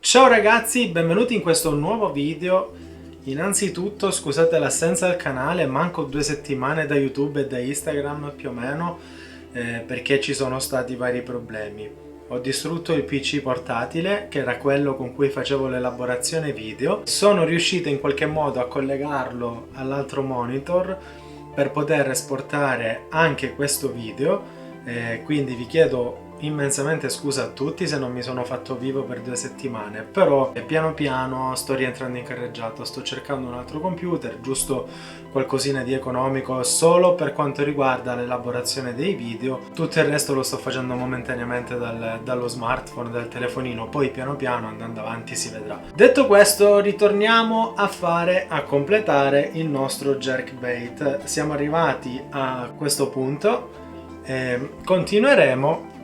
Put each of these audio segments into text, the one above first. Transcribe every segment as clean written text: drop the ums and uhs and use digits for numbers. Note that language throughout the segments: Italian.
Ciao ragazzi, benvenuti in questo nuovo video. Innanzitutto scusate l'assenza del canale, manco 2 settimane da YouTube e da Instagram più o meno, perché ci sono stati vari problemi. Ho distrutto il PC portatile, che era quello con cui facevo l'elaborazione video. Sono riuscito in qualche modo a collegarlo all'altro monitor per poter esportare anche questo video, quindi vi chiedo immensamente scusa a tutti se non mi sono fatto vivo per 2 settimane, però piano piano sto rientrando in carreggiata, sto cercando un altro computer, giusto qualcosina di economico solo per quanto riguarda l'elaborazione dei video. Tutto il resto lo sto facendo momentaneamente dallo smartphone, dal telefonino, poi piano piano andando avanti si vedrà. Detto questo, ritorniamo a completare il nostro jerkbait. Siamo arrivati a questo punto e continueremo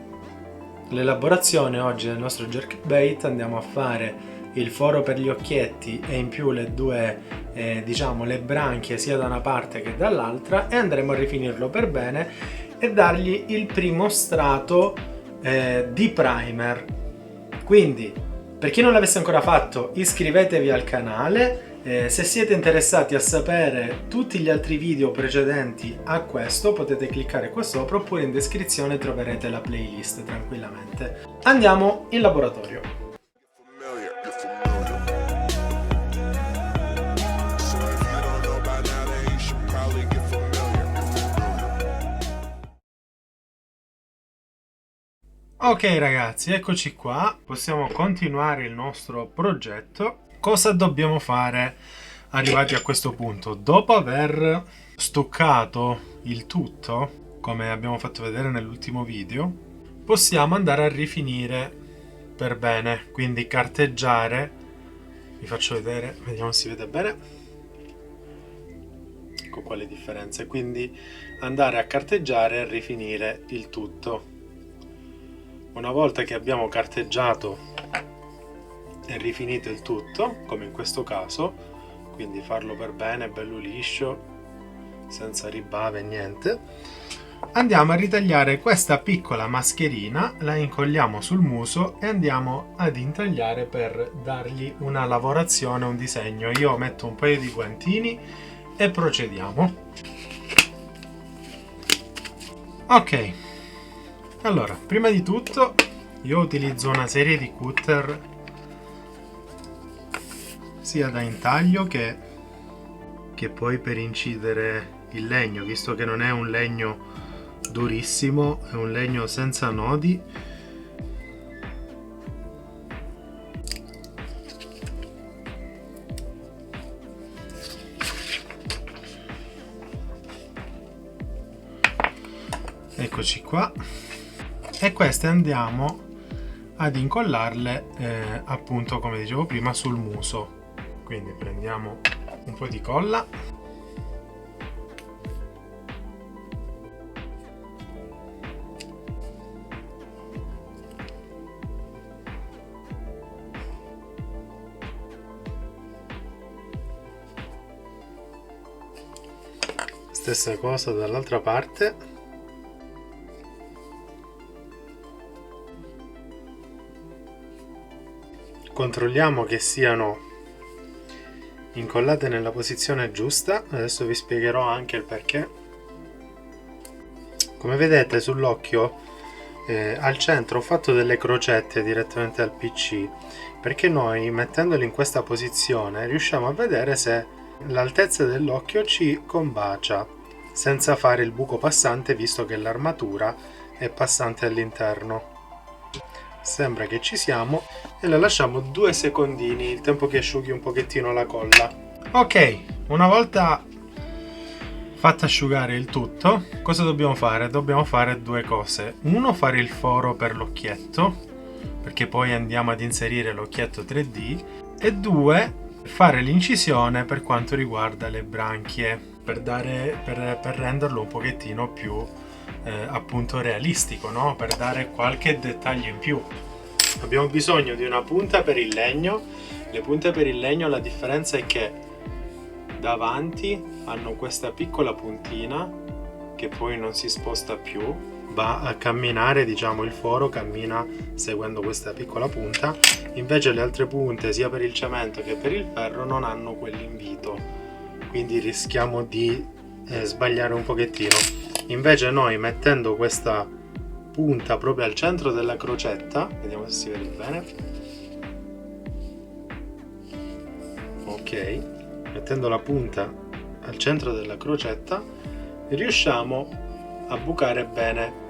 l'elaborazione oggi del nostro jerkbait. Andiamo a fare il foro per gli occhietti e in più le due le branchie sia da una parte che dall'altra, e andremo a rifinirlo per bene e dargli il primo strato di primer. Quindi per chi non l'avesse ancora fatto, iscrivetevi al canale. Se siete interessati a sapere tutti gli altri video precedenti a questo, potete cliccare qua sopra, oppure in descrizione troverete la playlist tranquillamente. Andiamo in laboratorio. Ok ragazzi, eccoci qua, possiamo continuare il nostro progetto. Cosa dobbiamo fare arrivati a questo punto? Dopo aver stuccato il tutto, come abbiamo fatto vedere nell'ultimo video, possiamo andare a rifinire per bene, quindi carteggiare. Vi faccio vedere, vediamo se si vede bene. Ecco qua le differenze, quindi andare a carteggiare e rifinire il tutto. Una volta che abbiamo carteggiato e rifinito il tutto, come in questo caso, quindi farlo per bene, bello liscio, senza ribave, niente, andiamo a ritagliare questa piccola mascherina, la incolliamo sul muso e andiamo ad intagliare per dargli una lavorazione, un disegno. Io metto un paio di guantini e procediamo. Ok. Allora, prima di tutto io utilizzo una serie di cutter sia da intaglio che poi per incidere il legno, visto che non è un legno durissimo, è un legno senza nodi. Eccoci qua. E queste andiamo ad incollarle appunto, come dicevo prima, sul muso. Quindi prendiamo un po' di colla, stessa cosa dall'altra parte. Controlliamo che siano incollate nella posizione giusta. Adesso vi spiegherò anche il perché. Come vedete sull'occhio al centro ho fatto delle crocette direttamente al PC, perché noi mettendoli in questa posizione riusciamo a vedere se l'altezza dell'occhio ci combacia senza fare il buco passante, visto che l'armatura è passante all'interno. Sembra che ci siamo, e la lasciamo 2 secondini, il tempo che asciughi un pochettino la colla. Ok, una volta fatto asciugare il tutto, cosa dobbiamo fare? Dobbiamo fare 2 cose. Uno, fare il foro per l'occhietto, perché poi andiamo ad inserire l'occhietto 3D, e 2, fare l'incisione per quanto riguarda le branchie, per renderlo un pochettino più appunto realistico, no? Per dare qualche dettaglio in più. Abbiamo bisogno di una punta per il legno. Le punte per il legno, la differenza è che davanti hanno questa piccola puntina che poi non si sposta più, va a camminare, diciamo il foro cammina seguendo questa piccola punta, invece le altre punte sia per il cemento che per il ferro non hanno quell'invito, quindi rischiamo di sbagliare un pochettino. Invece noi, mettendo questa punta proprio al centro della crocetta, vediamo se si vede bene, ok, mettendo la punta al centro della crocetta riusciamo a bucare bene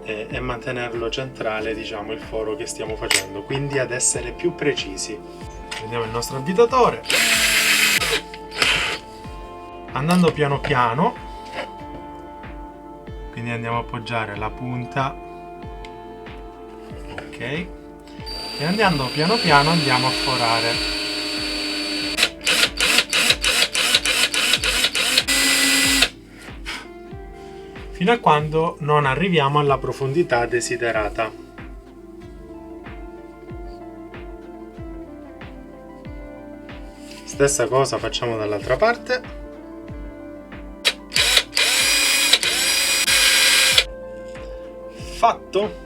e mantenerlo centrale, diciamo, il foro che stiamo facendo, quindi ad essere più precisi. Prendiamo il nostro avvitatore, andando piano piano, quindi andiamo a appoggiare la punta, ok, e andando piano piano andiamo a forare. Fino a quando non arriviamo alla profondità desiderata. Stessa cosa facciamo dall'altra parte. Fatto.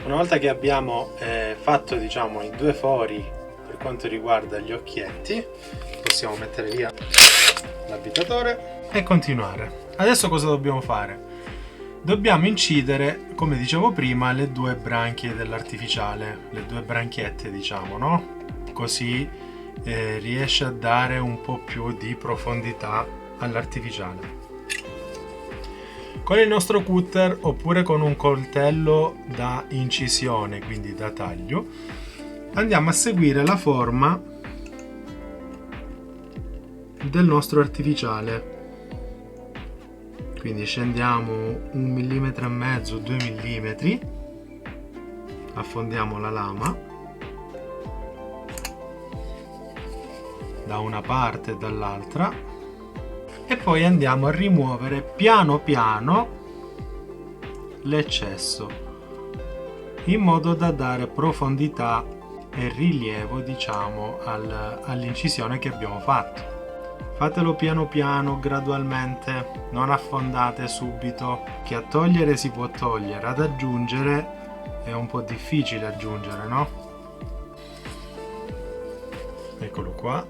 Una volta che abbiamo fatto, diciamo, i due fori per quanto riguarda gli occhietti, possiamo mettere via l'avvitatore e continuare. Adesso cosa dobbiamo fare? Dobbiamo incidere, come dicevo prima, le due branchie dell'artificiale, le due branchiette, diciamo, no? Così riesce a dare un po' più di profondità all'artificiale. Con il nostro cutter oppure con un coltello da incisione, quindi da taglio, andiamo a seguire la forma del nostro artificiale. Quindi scendiamo 1,5 mm, 2 mm, affondiamo la lama da una parte e dall'altra e poi andiamo a rimuovere piano piano l'eccesso in modo da dare profondità e rilievo, diciamo, all'incisione che abbiamo fatto. Fatelo piano piano, gradualmente, non affondate subito, che a togliere si può togliere, ad aggiungere è un po' difficile aggiungere, no? Eccolo qua.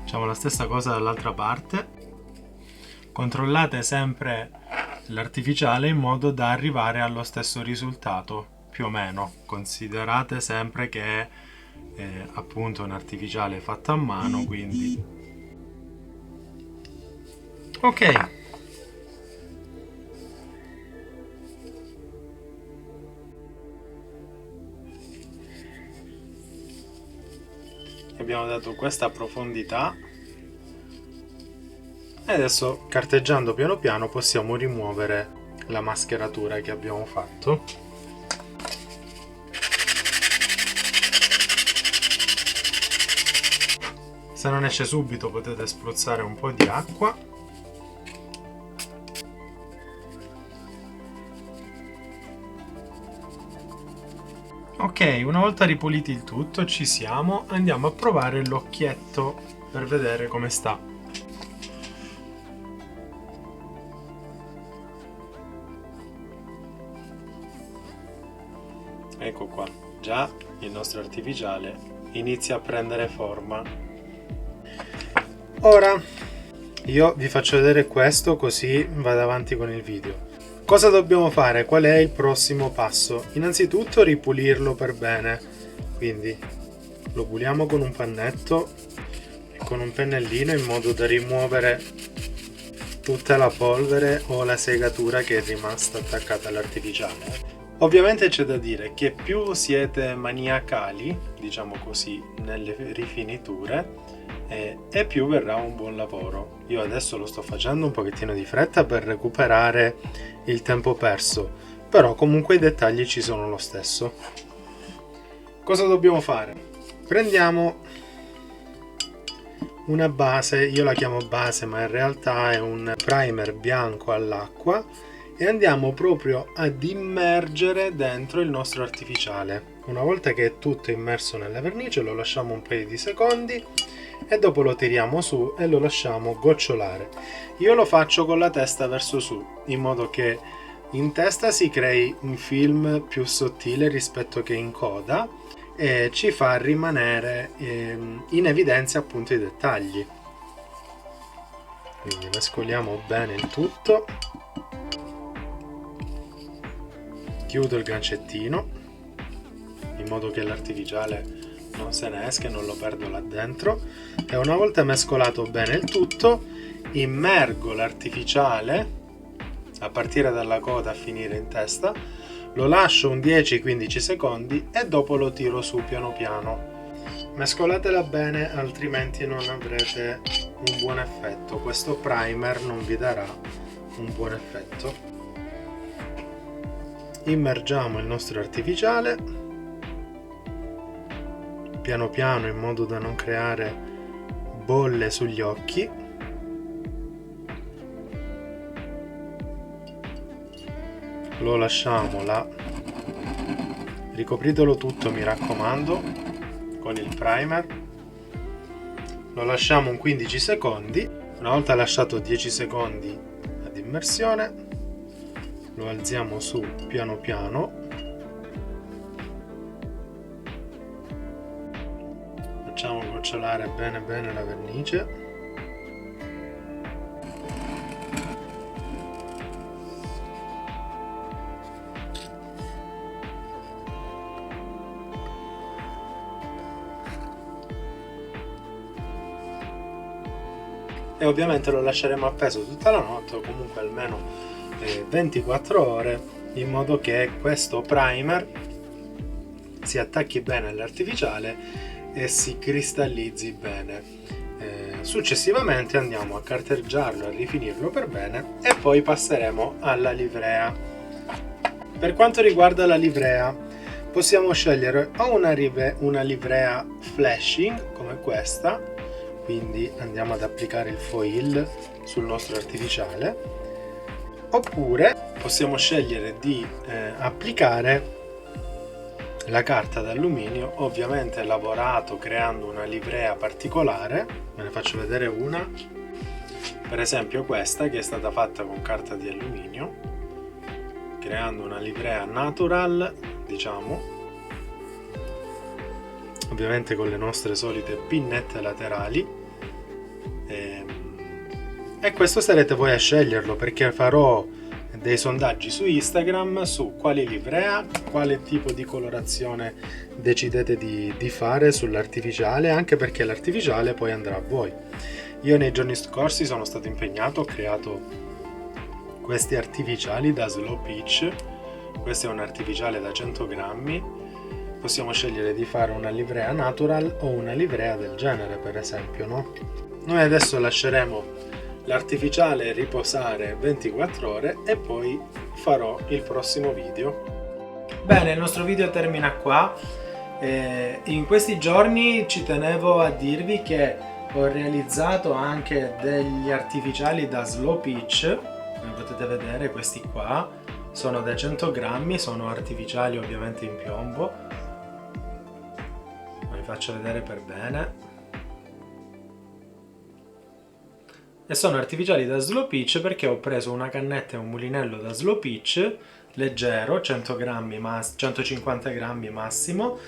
Facciamo la stessa cosa dall'altra parte. Controllate sempre l'artificiale in modo da arrivare allo stesso risultato, più o meno. Considerate sempre che è appunto un artificiale fatto a mano, quindi ok. Abbiamo dato questa profondità e adesso, carteggiando piano piano, possiamo rimuovere la mascheratura che abbiamo fatto. Se non esce subito potete spruzzare un po' di acqua. Ok, una volta ripuliti il tutto, ci siamo, andiamo a provare l'occhietto per vedere come sta. Ecco qua, già il nostro artificiale inizia a prendere forma. Ora io vi faccio vedere questo, così vado avanti con il video. Cosa dobbiamo fare? Qual è il prossimo passo? Innanzitutto ripulirlo per bene, quindi lo puliamo con un pannetto e con un pennellino in modo da rimuovere tutta la polvere o la segatura che è rimasta attaccata all'artificiale. Ovviamente c'è da dire che più siete maniacali, diciamo così, nelle rifiniture, e più verrà un buon lavoro. Io adesso lo sto facendo un pochettino di fretta per recuperare il tempo perso, però comunque i dettagli ci sono lo stesso. Cosa dobbiamo fare? Prendiamo una base, io la chiamo base ma in realtà è un primer bianco all'acqua, e andiamo proprio ad immergere dentro il nostro artificiale. Una volta che è tutto immerso nella vernice lo lasciamo un paio di secondi e dopo lo tiriamo su e lo lasciamo gocciolare. Io lo faccio con la testa verso su, in modo che in testa si crei un film più sottile rispetto che in coda e ci fa rimanere in evidenza appunto i dettagli. Quindi mescoliamo bene il tutto, chiudo il gancettino in modo che l'artificiale non se ne esca e non lo perdo là dentro, e una volta mescolato bene il tutto immergo l'artificiale a partire dalla coda a finire in testa, lo lascio un 10-15 secondi e dopo lo tiro su piano piano. Mescolatela bene, altrimenti non avrete un buon effetto, questo primer non vi darà un buon effetto. Immergiamo il nostro artificiale piano piano in modo da non creare bolle sugli occhi. Lo lasciamo là, ricopritelo tutto, mi raccomando, con il primer. Lo lasciamo un 15 secondi. Una volta lasciato 10 secondi ad immersione, lo alziamo su piano piano, facciamo gocciolare bene bene la vernice. E ovviamente lo lasceremo appeso tutta la notte o comunque almeno 24 ore, in modo che questo primer si attacchi bene all'artificiale e si cristallizzi bene. Successivamente andiamo a carteggiarlo, a rifinirlo per bene e poi passeremo alla livrea. Per quanto riguarda la livrea, possiamo scegliere o una livrea flashing come questa, quindi andiamo ad applicare il foil sul nostro artificiale, oppure possiamo scegliere di applicare la carta d'alluminio, ovviamente lavorato creando una livrea particolare. Ve ne faccio vedere una, per esempio questa che è stata fatta con carta di alluminio, creando una livrea natural, diciamo, ovviamente con le nostre solite pinnette laterali, e questo sarete voi a sceglierlo, perché farò dei sondaggi su Instagram su quali livrea, quale tipo di colorazione decidete di fare sull'artificiale, anche perché l'artificiale poi andrà a voi. Io nei giorni scorsi sono stato impegnato, ho creato questi artificiali da Slow Pitch. Questo è un artificiale da 100 grammi. Possiamo scegliere di fare una livrea natural o una livrea del genere, per esempio, no? Noi adesso lasceremo l'artificiale riposare 24 ore e poi farò il prossimo video. Bene, il nostro video termina qua. In questi giorni ci tenevo a dirvi che ho realizzato anche degli artificiali da Slow Pitch, come potete vedere questi qua sono da 100 grammi, sono artificiali ovviamente in piombo. Vi faccio vedere per bene. E sono artificiali da Slow Pitch perché ho preso una cannetta e un mulinello da Slow Pitch leggero, 100 grammi 150 grammi massimo,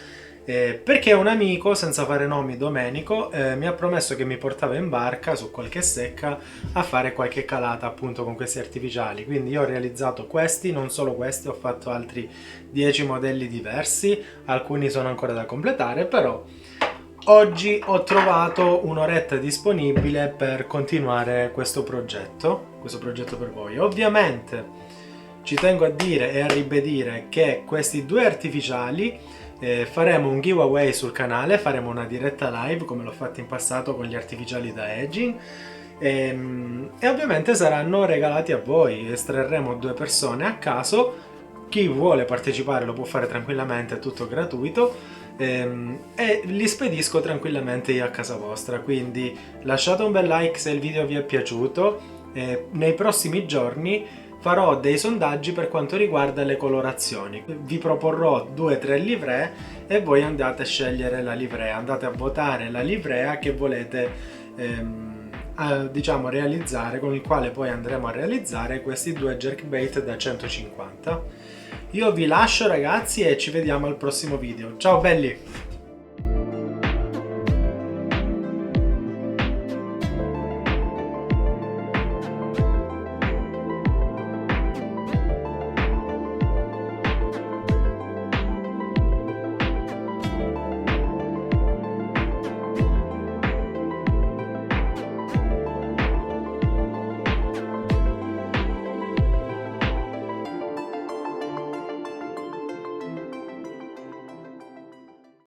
perché un amico, senza fare nomi, Domenico, mi ha promesso che mi portava in barca su qualche secca a fare qualche calata appunto con questi artificiali. Quindi io ho realizzato questi, non solo questi, ho fatto altri 10 modelli diversi, alcuni sono ancora da completare, però oggi ho trovato un'oretta disponibile per continuare questo progetto per voi. Ovviamente ci tengo a dire e a ribadire che questi due artificiali faremo un giveaway sul canale, faremo una diretta live come l'ho fatto in passato con gli artificiali da Edging e ovviamente saranno regalati a voi. Estrarremo 2 persone a caso, chi vuole partecipare lo può fare tranquillamente, è tutto gratuito. E li spedisco tranquillamente io a casa vostra, quindi lasciate un bel like se il video vi è piaciuto. Nei prossimi giorni farò dei sondaggi per quanto riguarda le colorazioni, vi proporrò 2-3 livree e voi andate a scegliere la livrea, andate a votare la livrea che volete diciamo realizzare, con il quale poi andremo a realizzare questi due jerkbait da 150. Io vi lascio ragazzi e ci vediamo al prossimo video. Ciao belli!